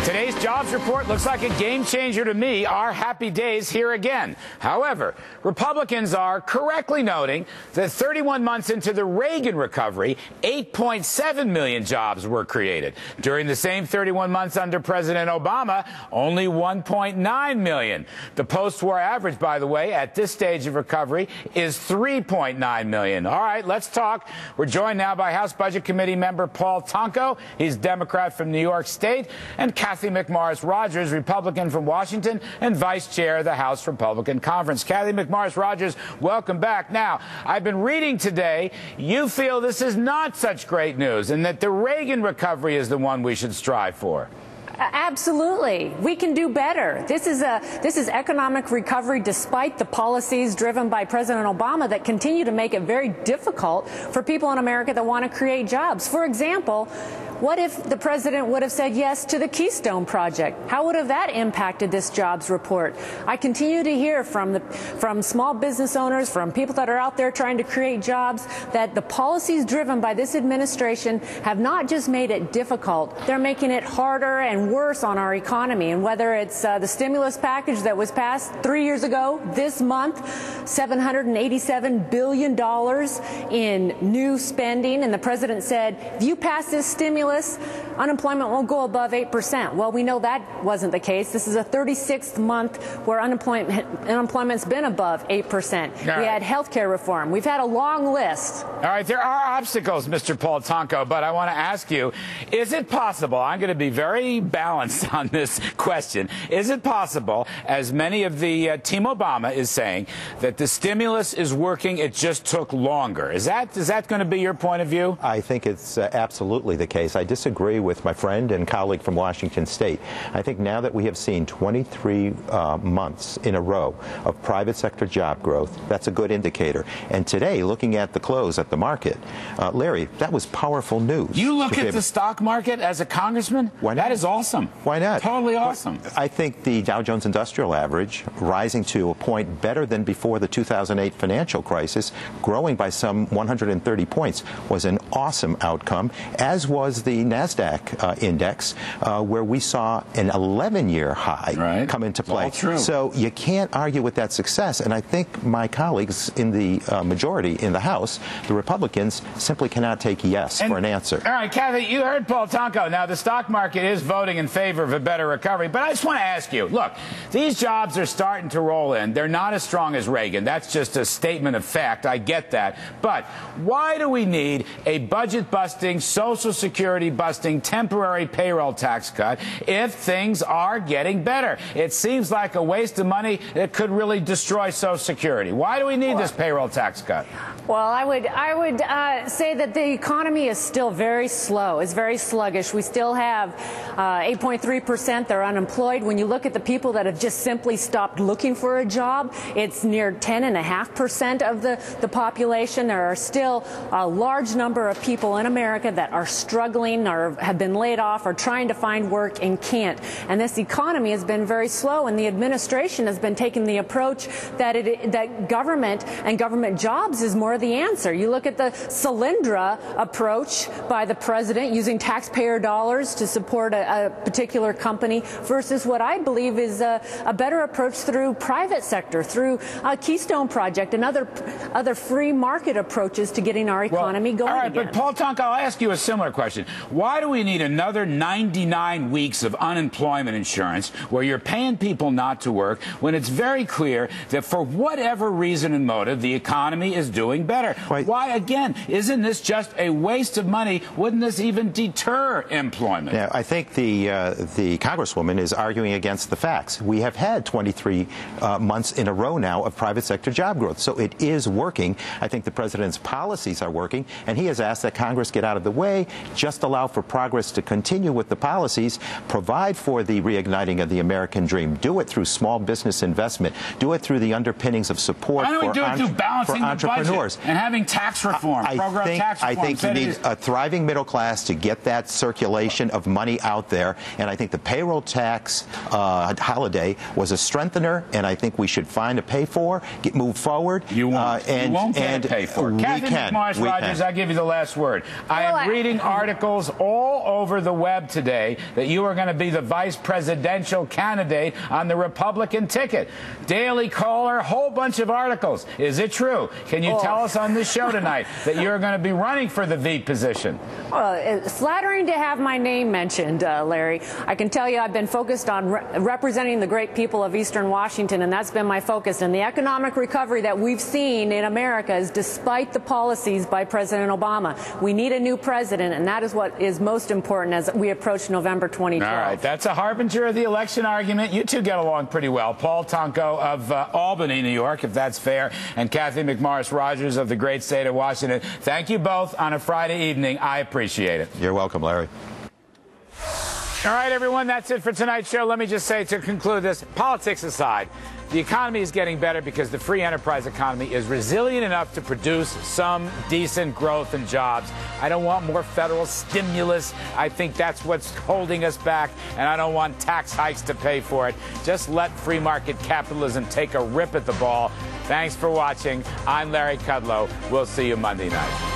Today's jobs report looks like a game changer to me. Our happy days here again. However, Republicans are correctly noting that 31 months into the Reagan recovery, 8.7 million jobs were created. During the same 31 months under President Obama, only 1.9 million. The post-war average, by the way, at this stage of recovery is 3.9 million. All right, let's talk. We're joined now by House Budget Committee member Paul Tonko. He's Democrat from New York State, and Cathy McMorris Rodgers, Republican from Washington and Vice Chair of the House Republican Conference. Cathy McMorris Rodgers, welcome back. Now, I've been reading today, you feel this is not such great news and that the Reagan recovery is the one we should strive for. Absolutely. We can do better. This is economic recovery despite the policies driven by President Obama that continue to make it very difficult for people in America that want to create jobs. For example, what if the president would have said yes to the Keystone Project? How would have that impacted this jobs report? I continue to hear from small business owners, from people that are out there trying to create jobs, that the policies driven by this administration have not just made it difficult, they're making it harder and worse on our economy. And whether it's the stimulus package that was passed 3 years ago, this month, $787 billion in new spending, and the president said, if you pass this stimulus, unemployment won't go above 8%. Well, we know that wasn't the case. This is a 36th month where unemployment's been above 8%. We had health care reform. We've had a long list. All right, there are obstacles, Mr. Paul Tonko, but I want to ask you, is it possible, I'm going to be very balanced on this question, is it possible, as many of the Team Obama is saying, that the stimulus is working, it just took longer? Is that going to be your point of view? I think it's absolutely the case. I disagree with my friend and colleague from Washington State. I think now that we have seen 23 months in a row of private sector job growth, that's a good indicator. And today, looking at the close at the market, Larry, that was powerful news. You look at the stock market as a congressman? Why not? That is awesome. Why not? Totally awesome. I think the Dow Jones Industrial Average rising to a point better than before the 2008 financial crisis, growing by some 130 points, was an awesome outcome, as was the NASDAQ index, where we saw an 11-year high come into play. All true. So you can't argue with that success. And I think my colleagues in the majority in the House, the Republicans, simply cannot take yes for an answer. All right, Cathy, you heard Paul Tonko. Now, the stock market is voting in favor of a better recovery. But I just want to ask you, look, these jobs are starting to roll in. They're not as strong as Reagan. That's just a statement of fact. I get that. But why do we need a budget-busting, Social Security-busting, temporary payroll tax cut if things are getting better? It seems like a waste of money that could really destroy Social Security. Why do we need this payroll tax cut? Well, I would say that the economy is still very slow. It's very sluggish. We still have 8.3% that are unemployed. When you look at the people that have just simply stopped looking for a job, it's near 10.5% of the population. There are still a large number of people in America that are struggling or have been laid off or trying to find work and can't. And this economy has been very slow, and the administration has been taking the approach that government and government jobs is more the answer. You look at the Solyndra approach by the president, using taxpayer dollars to support a particular company, versus what I believe is a better approach through private sector, through a Keystone Project and other free market approaches to getting our economy going. All right, again. but Paul Tonko, I'll ask you a similar question. Why do we need another 99 weeks of unemployment insurance where you're paying people not to work when it's very clear that for whatever reason and motive, the economy is doing better? Why, again, isn't this just a waste of money? Wouldn't this even deter employment? Yeah, I think the Congresswoman is arguing against the facts. We have had 23 months in a row now of private sector job growth, so it is working. I think the president's policies are working, and he has asked that Congress get out of the way, just allow for progress to continue with the policies, provide for the reigniting of the American dream, do it through small business investment, do it through the underpinnings of support for entrepreneurs. And having tax reform, I think you need a thriving middle class to get that circulation of money out there, and I think the payroll tax holiday was a strengthener, and I think we should find a pay for, move forward. You won't get a pay for. Cathy McMorris Rodgers, I'll give you the last word. I am reading articles articles all over the web today that you are going to be the vice presidential candidate on the Republican ticket. Daily Caller, a whole bunch of articles. Is it true? Can you tell us on this show tonight that you're going to be running for the V position? Well, it's flattering to have my name mentioned, Larry. I can tell you I've been focused on representing the great people of Eastern Washington, and that's been my focus. And the economic recovery that we've seen in America is despite the policies by President Obama. We need a new president, and that is what is most important as we approach November 2012. All right, that's a harbinger of the election argument. You two get along pretty well. Paul Tonko of Albany, New York, if that's fair, and Cathy McMorris Rodgers of the great state of Washington. Thank you both on a Friday evening. I appreciate it. You're welcome, Larry. All right, everyone, that's it for tonight's show. Let me just say to conclude this, politics aside, the economy is getting better because the free enterprise economy is resilient enough to produce some decent growth and jobs. I don't want more federal stimulus. I think that's what's holding us back, and I don't want tax hikes to pay for it. Just let free market capitalism take a rip at the ball. Thanks for watching. I'm Larry Kudlow. We'll see you Monday night.